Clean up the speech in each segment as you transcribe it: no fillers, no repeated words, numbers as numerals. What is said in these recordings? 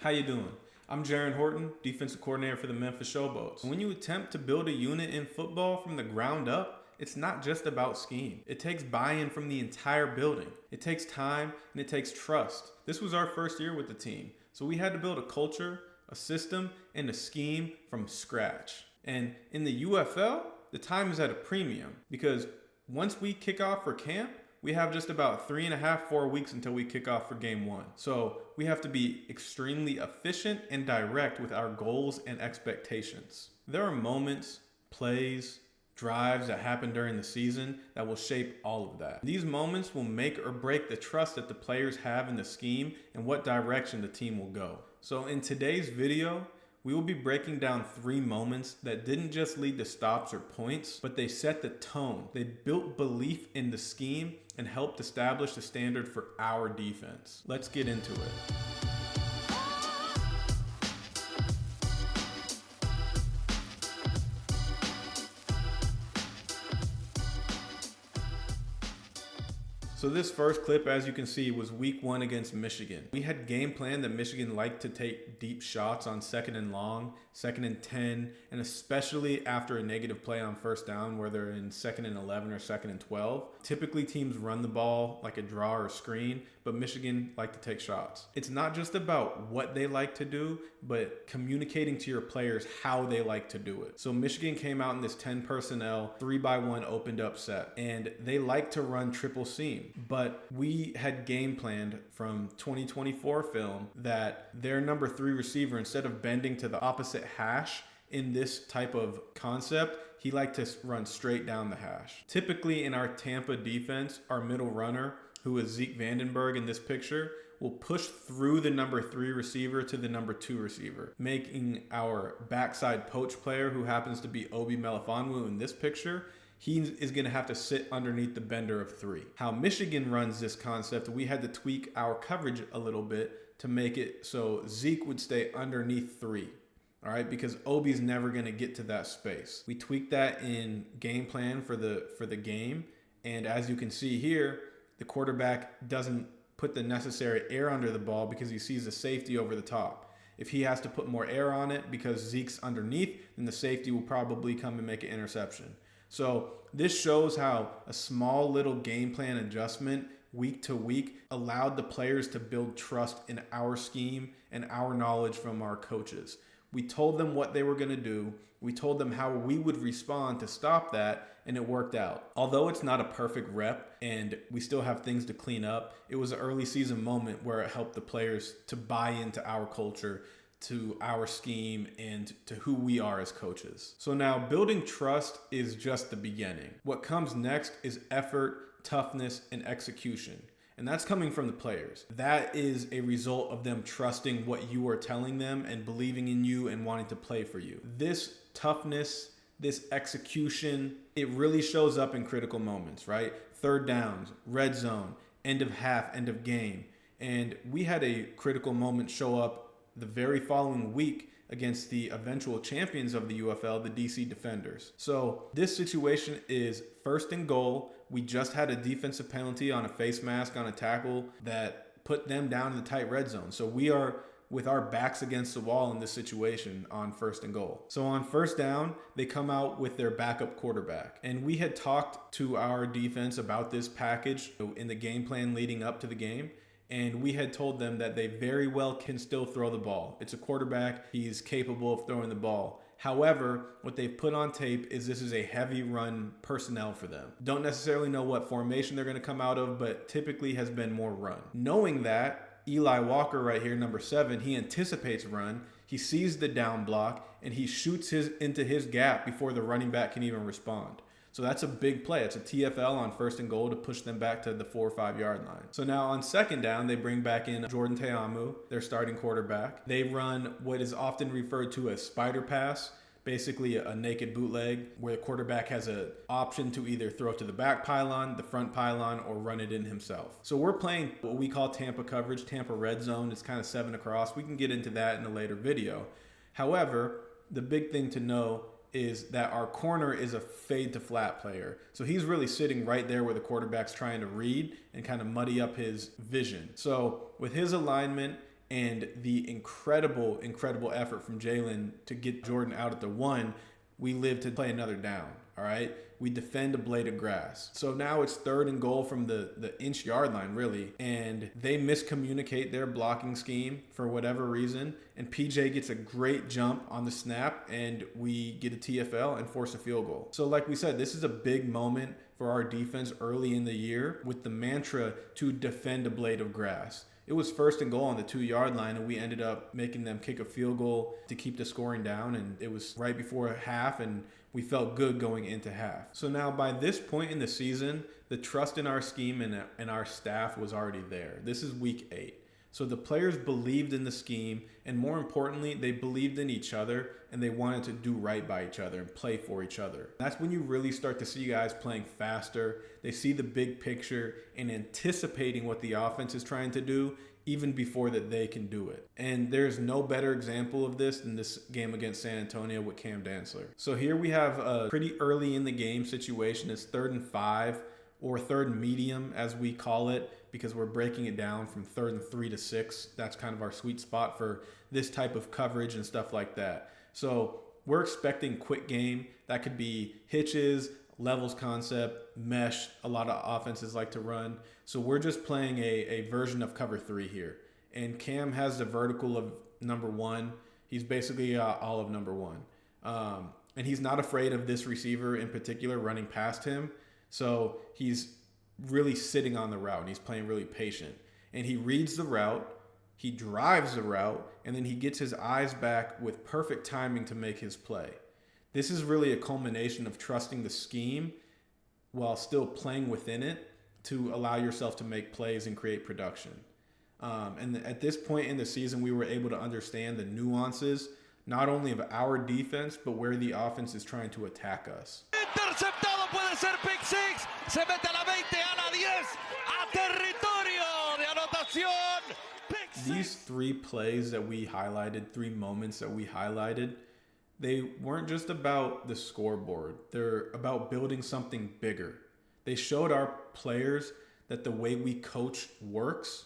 How you doing? I'm Jaron Horton, defensive coordinator for the Memphis Showboats. When you attempt to build a unit in football from the ground up, it's not just about scheme. It takes buy-in from the entire building. It takes time and it takes trust. This was our first year with the team, so we had to build a culture, a system, and a scheme from scratch. And in the UFL, the time is at a premium because once we kick off for camp, we have just about 3.5, 4 weeks until we kick off for game one. So we have to be extremely efficient and direct with our goals and expectations. There are moments, plays, drives that happen during the season that will shape all of that. These moments will make or break the trust that the players have in the scheme and what direction the team will go. So in today's video, we will be breaking down 3 moments that didn't just lead to stops or points, but they set the tone. They built belief in the scheme and helped establish the standard for our defense. Let's get into it. So this first clip, as you can see, was week 1 against Michigan. We had game planned that Michigan liked to take deep shots on 2nd and long, 2nd and 10, and especially after a negative play on first down where they're in 2nd and 11 or 2nd and 12. Typically teams run the ball like a draw or a screen, but Michigan like to take shots. It's not just about what they like to do, but communicating to your players how they like to do it. So Michigan came out in this 10 personnel, 3-by-1 opened up set, and they like to run triple seam. But we had game planned from 2024 film that their number 3 receiver, instead of bending to the opposite hash in this type of concept, he liked to run straight down the hash. Typically in our Tampa defense, our middle runner, who is Zeke Vandenberg in this picture, will push through the number 3 receiver to the number 2 receiver, making our backside poach player, who happens to be Obi Melifonwu in this picture, he is going to have to sit underneath the bender of 3. How Michigan runs this concept, we had to tweak our coverage a little bit to make it so Zeke would stay underneath 3. All right, because Obi's never going to get to that space. We tweaked that in game plan for the game, and as you can see here, the quarterback doesn't put the necessary air under the ball because he sees the safety over the top. If he has to put more air on it because Zeke's underneath, then the safety will probably come and make an interception. So this shows how a small little game plan adjustment week to week allowed the players to build trust in our scheme and our knowledge from our coaches. We told them what they were going to do. We told them how we would respond to stop that, and it worked out. Although it's not a perfect rep and we still have things to clean up, it was an early season moment where it helped the players to buy into our culture, to our scheme, and to who we are as coaches. So now building trust is just the beginning. What comes next is effort, toughness, and execution. And that's coming from the players. That is a result of them trusting what you are telling them and believing in you and wanting to play for you. This toughness, this execution, it really shows up in critical moments, right? Third downs, red zone, end of half, end of game. And we had a critical moment show up the very following week against the eventual champions of the UFL, the DC Defenders. So this situation is 1st and goal. We just had a defensive penalty on a face mask on a tackle that put them down in the tight red zone. So we are with our backs against the wall in this situation on 1st and goal. So on 1st down, they come out with their backup quarterback. And we had talked to our defense about this package in the game plan leading up to the game. And we had told them that they very well can still throw the ball. It's a quarterback. He's capable of throwing the ball. However, what they've put on tape is this is a heavy run personnel for them. Don't necessarily know what formation they're going to come out of, but typically has been more run. Knowing that, Eli Walker right here, number 7, he anticipates run. He sees the down block, and he shoots into his gap before the running back can even respond. So that's a big play. It's a TFL on 1st and goal to push them back to the 4 or 5 yard line. So now on 2nd down, they bring back in Jordan Teamu, their starting quarterback. They run what is often referred to as spider pass, basically a naked bootleg where the quarterback has an option to either throw to the back pylon, the front pylon, or run it in himself. So we're playing what we call Tampa coverage, Tampa red zone. It's kind of 7 across. We can get into that in a later video. However, the big thing to know is that our corner is a fade to flat player. So he's really sitting right there where the quarterback's trying to read and kind of muddy up his vision. So with his alignment and the incredible effort from Jalen to get Jordan out at the 1, we live to play another down. All right, we defend a blade of grass. So now it's 3rd and goal from the inch yard line, really, and they miscommunicate their blocking scheme for whatever reason, and PJ gets a great jump on the snap, and we get a TFL and force a field goal. So like we said, this is a big moment for our defense early in the year with the mantra to defend a blade of grass. It was 1st and goal on the 2-yard line, and we ended up making them kick a field goal to keep the scoring down, and it was right before half, and we felt good going into half. So now by this point in the season, the trust in our scheme and our staff was already there. This is week 8. So the players believed in the scheme, and more importantly, they believed in each other, and they wanted to do right by each other and play for each other. That's when you really start to see guys playing faster. They see the big picture and anticipating what the offense is trying to do even before that they can do it. And there's no better example of this than this game against San Antonio with Cam Dantzler. So here we have a pretty early in the game situation. It's 3rd and 5, or 3rd and medium as we call it, because we're breaking it down from 3rd and 3 to 6. That's kind of our sweet spot for this type of coverage and stuff like that. So we're expecting quick game. That could be hitches, levels concept, mesh. A lot of offenses like to run. So we're just playing a version of cover 3 here. And Cam has the vertical of number 1. He's basically all of number 1. And he's not afraid of this receiver in particular running past him. So he's really sitting on the route, and he's playing really patient. And he reads the route, he drives the route, and then he gets his eyes back with perfect timing to make his play. This is really a culmination of trusting the scheme while still playing within it to allow yourself to make plays and create production. And at this point in the season, we were able to understand the nuances, not only of our defense, but where the offense is trying to attack us. Interceptado puede ser Pick-Six. Se mete a la 20, a la 10, a territorio de anotación. Pick-Six. These 3 plays that we highlighted, 3 moments that we highlighted, they weren't just about the scoreboard. They're about building something bigger. They showed our players that the way we coach works,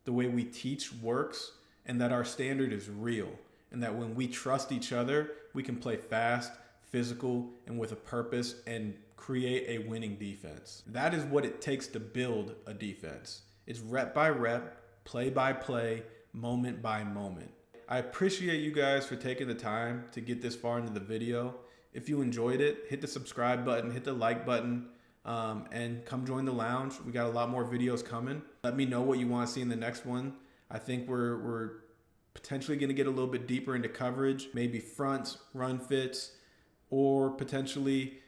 the way we teach works, and that our standard is real. And that when we trust each other, we can play fast, physical, and with a purpose and create a winning defense. That is what it takes to build a defense. It's rep by rep, play by play, moment by moment. I appreciate you guys for taking the time to get this far into the video. If you enjoyed it, hit the subscribe button, hit the like button, and come join the lounge. We got a lot more videos coming. Let me know what you want to see in the next one. I think we're potentially going to get a little bit deeper into coverage, maybe fronts, run fits, or potentially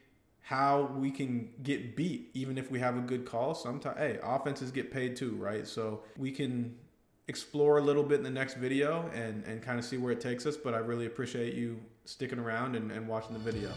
how we can get beat even if we have a good call. Sometimes, hey, offenses get paid too, right? So we can explore a little bit in the next video and kind of see where it takes us. But I really appreciate you sticking around and watching the video.